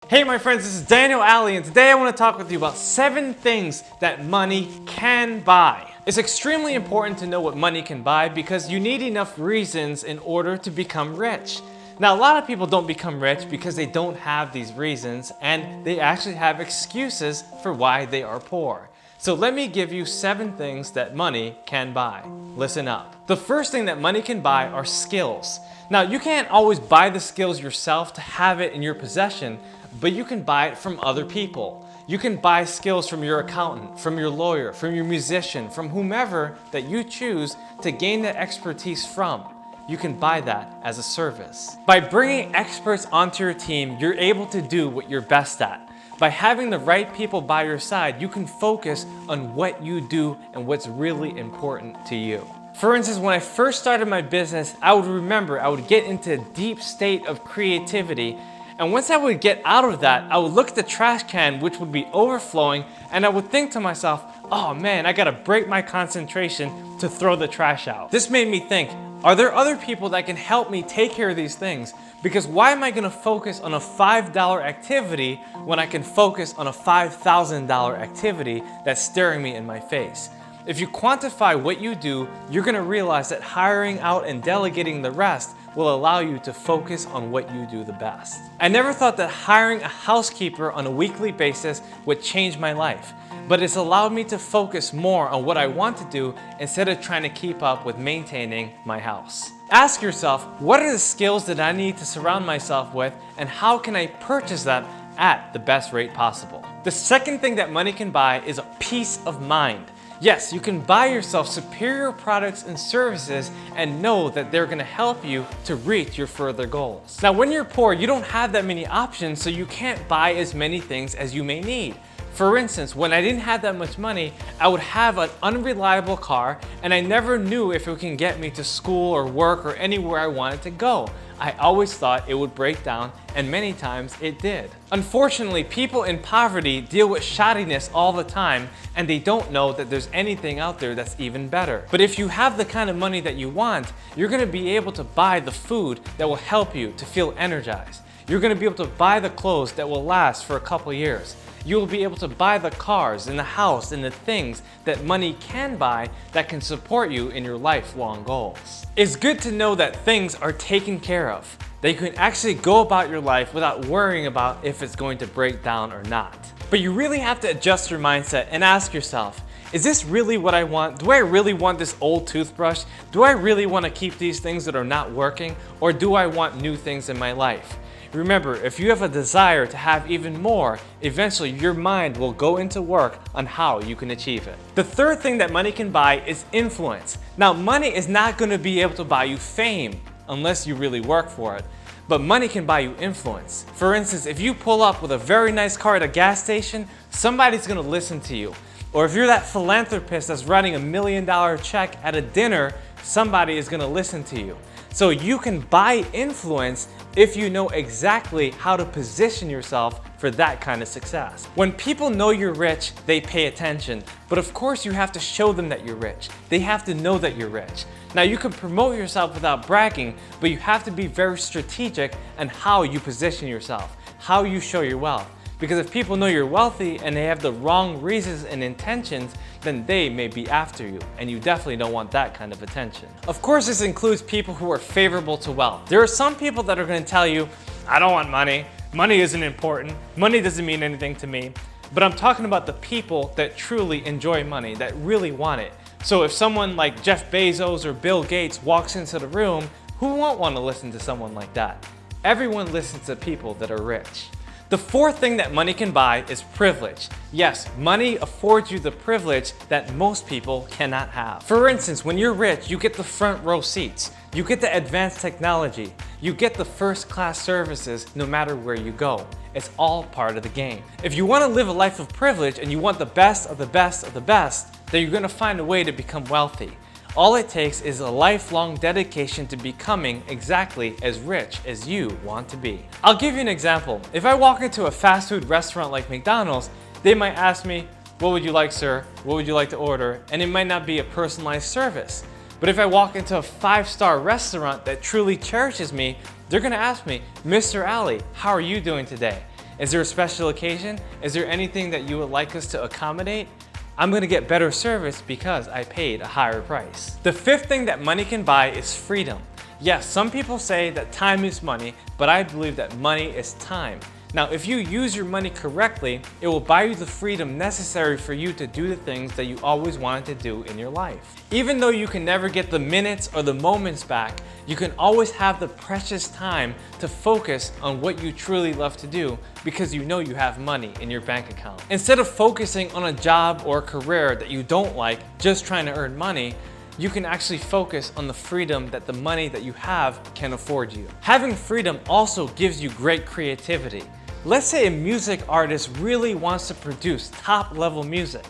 Hey my friends, this is Aldie, and today I want to talk with you about 7 things that money can buy. It's extremely important to know what money can buy because you need enough reasons in order to become rich. Now, a lot of people don't become rich because they don't have these reasons and they actually have excuses for why they are poor. So let me give you 7 things that money can buy. Listen up. The first thing that money can buy are skills. Now, you can't always buy the skills yourself to have it in your possession, but you can buy it from other people. You can buy skills from your accountant, from your lawyer, from your musician, from whomever that you choose to gain that expertise from. You can buy that as a service. By bringing experts onto your team, you're able to do what you're best at. By having the right people by your side, you can focus on what you do and what's really important to you. For instance, when I first started my business, I would get into a deep state of creativity. And once I would get out of that, I would look at the trash can, which would be overflowing, and I would think to myself, oh man, I gotta break my concentration to throw the trash out. This made me think, are there other people that can help me take care of these things? Because why am I gonna focus on a $5 activity when I can focus on a $5,000 activity that's staring me in my face? If you quantify what you do, you're gonna realize that hiring out and delegating the rest will allow you to focus on what you do the best. I never thought that hiring a housekeeper on a weekly basis would change my life, but it's allowed me to focus more on what I want to do instead of trying to keep up with maintaining my house. Ask yourself, what are the skills that I need to surround myself with, and how can I purchase them at the best rate possible? The second thing that money can buy is a peace of mind. Yes, you can buy yourself superior products and services and know that they're gonna help you to reach your further goals. Now, when you're poor, you don't have that many options, so you can't buy as many things as you may need. For instance, when I didn't have that much money, I would have an unreliable car and I never knew if it can get me to school or work or anywhere I wanted to go. I always thought it would break down, and many times it did. Unfortunately, people in poverty deal with shoddiness all the time, and they don't know that there's anything out there that's even better. But if you have the kind of money that you want, you're gonna be able to buy the food that will help you to feel energized. You're gonna be able to buy the clothes that will last for a couple years. You will be able to buy the cars and the house and the things that money can buy that can support you in your lifelong goals. It's good to know that things are taken care of, that you can actually go about your life without worrying about if it's going to break down or not. But you really have to adjust your mindset and ask yourself, is this really what I want? Do I really want this old toothbrush? Do I really want to keep these things that are not working? Or do I want new things in my life? Remember, if you have a desire to have even more, eventually your mind will go into work on how you can achieve it. The third thing that money can buy is influence. Now, money is not going to be able to buy you fame unless you really work for it, but money can buy you influence. For instance, if you pull up with a very nice car at a gas station, somebody's going to listen to you. Or if you're that philanthropist that's writing $1 million check at a dinner, somebody is going to listen to you. So you can buy influence if you know exactly how to position yourself for that kind of success. When people know you're rich, they pay attention. But of course you have to show them that you're rich. They have to know that you're rich. Now, you can promote yourself without bragging, but you have to be very strategic in how you position yourself, how you show your wealth. Because if people know you're wealthy and they have the wrong reasons and intentions, then they may be after you, and you definitely don't want that kind of attention. Of course, this includes people who are favorable to wealth. There are some people that are going to tell you, I don't want money. Money isn't important. Money doesn't mean anything to me. But I'm talking about the people that truly enjoy money, that really want it. So if someone like Jeff Bezos or Bill Gates walks into the room, who won't want to listen to someone like that? Everyone listens to people that are rich. The fourth thing that money can buy is privilege. Yes, money affords you the privilege that most people cannot have. For instance, when you're rich, you get the front row seats. You get the advanced technology. You get the first class services no matter where you go. It's all part of the game. If you want to live a life of privilege and you want the best of the best of the best, then you're going to find a way to become wealthy. All it takes is a lifelong dedication to becoming exactly as rich as you want to be. I'll give you an example. If I walk into a fast food restaurant like McDonald's, they might ask me, "What would you like, sir? What would you like to order?" And it might not be a personalized service. But if I walk into a 5-star restaurant that truly cherishes me, they're gonna ask me, "Mr. Aldie, how are you doing today?" Is there a special occasion? Is there anything that you would like us to accommodate? I'm gonna get better service because I paid a higher price. The fifth thing that money can buy is freedom. Yes, some people say that time is money, but I believe that money is time. Now, if you use your money correctly, it will buy you the freedom necessary for you to do the things that you always wanted to do in your life. Even though you can never get the minutes or the moments back, you can always have the precious time to focus on what you truly love to do because you know you have money in your bank account. Instead of focusing on a job or a career that you don't like, just trying to earn money, you can actually focus on the freedom that the money that you have can afford you. Having freedom also gives you great creativity. Let's say a music artist really wants to produce top-level music.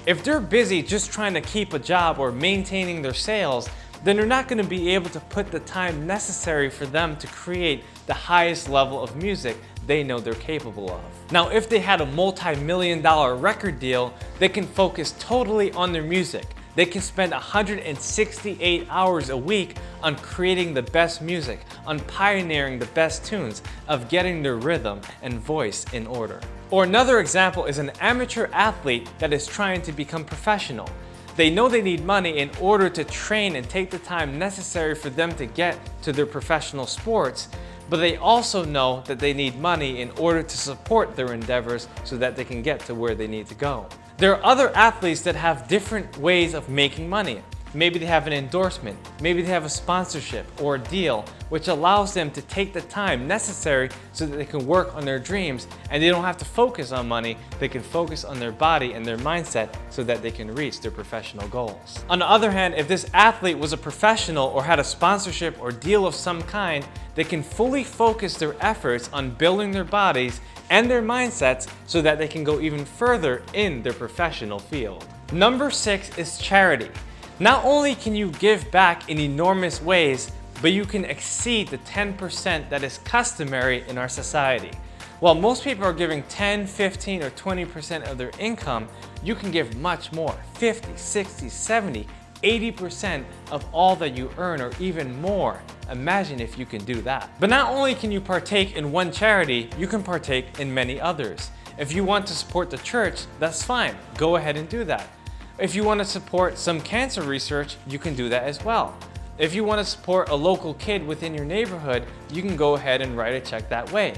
If they're busy just trying to keep a job or maintaining their sales, then they're not going to be able to put the time necessary for them to create the highest level of music they know they're capable of. Now, if they had a multi-million-dollar record deal, they can focus totally on their music. They can spend 168 hours a week on creating the best music, on pioneering the best tunes, of getting their rhythm and voice in order. Or another example is an amateur athlete that is trying to become professional. They know they need money in order to train and take the time necessary for them to get to their professional sports, but they also know that they need money in order to support their endeavors so that they can get to where they need to go. There are other athletes that have different ways of making money. Maybe they have an endorsement, maybe they have a sponsorship or a deal, which allows them to take the time necessary so that they can work on their dreams and they don't have to focus on money, they can focus on their body and their mindset so that they can reach their professional goals. On the other hand, if this athlete was a professional or had a sponsorship or deal of some kind, they can fully focus their efforts on building their bodies and their mindsets so that they can go even further in their professional field. Number 6 is charity. Not only can you give back in enormous ways, but you can exceed the 10% that is customary in our society. While most people are giving 10, 15, or 20% of their income, you can give much more, 50, 60, 70, 80% of all that you earn or even more. Imagine if you can do that. But not only can you partake in one charity, you can partake in many others. If you want to support the church, that's fine. Go ahead and do that. If you want to support some cancer research, you can do that as well. If you want to support a local kid within your neighborhood, you can go ahead and write a check that way.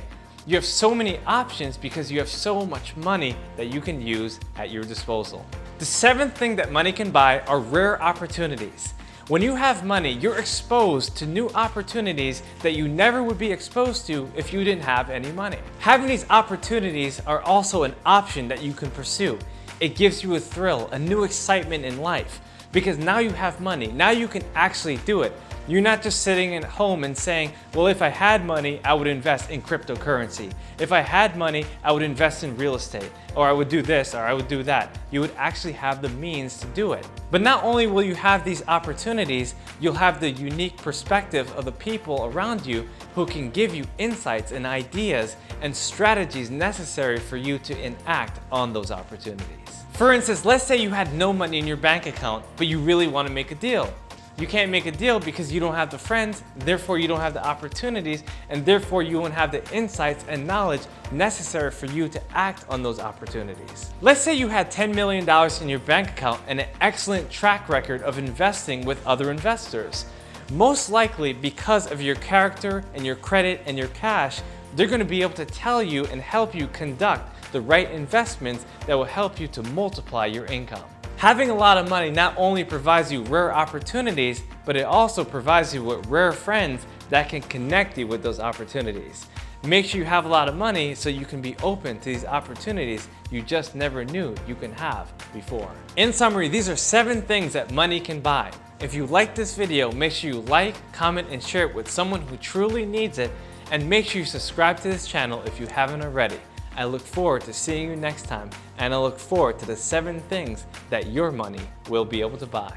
You have so many options because you have so much money that you can use at your disposal. The 7th thing that money can buy are rare opportunities. When you have money, you're exposed to new opportunities that you never would be exposed to if you didn't have any money. Having these opportunities are also an option that you can pursue. It gives you a thrill, a new excitement in life, because now you have money. Now you can actually do it. You're not just sitting at home and saying, well, if I had money, I would invest in cryptocurrency. If I had money, I would invest in real estate, or I would do this, or I would do that. You would actually have the means to do it. But not only will you have these opportunities, you'll have the unique perspective of the people around you who can give you insights and ideas and strategies necessary for you to enact on those opportunities. For instance, let's say you had no money in your bank account, but you really want to make a deal. You can't make a deal because you don't have the friends, therefore you don't have the opportunities, and therefore you won't have the insights and knowledge necessary for you to act on those opportunities. Let's say you had $10 million in your bank account and an excellent track record of investing with other investors. Most likely, because of your character and your credit and your cash, they're going to be able to tell you and help you conduct the right investments that will help you to multiply your income. Having a lot of money not only provides you rare opportunities, but it also provides you with rare friends that can connect you with those opportunities. Make sure you have a lot of money so you can be open to these opportunities you just never knew you can have before. In summary, these are 7 things that money can buy. If you like this video, make sure you like, comment, and share it with someone who truly needs it, and make sure you subscribe to this channel if you haven't already. I look forward to seeing you next time, and I look forward to the 7 things that your money will be able to buy.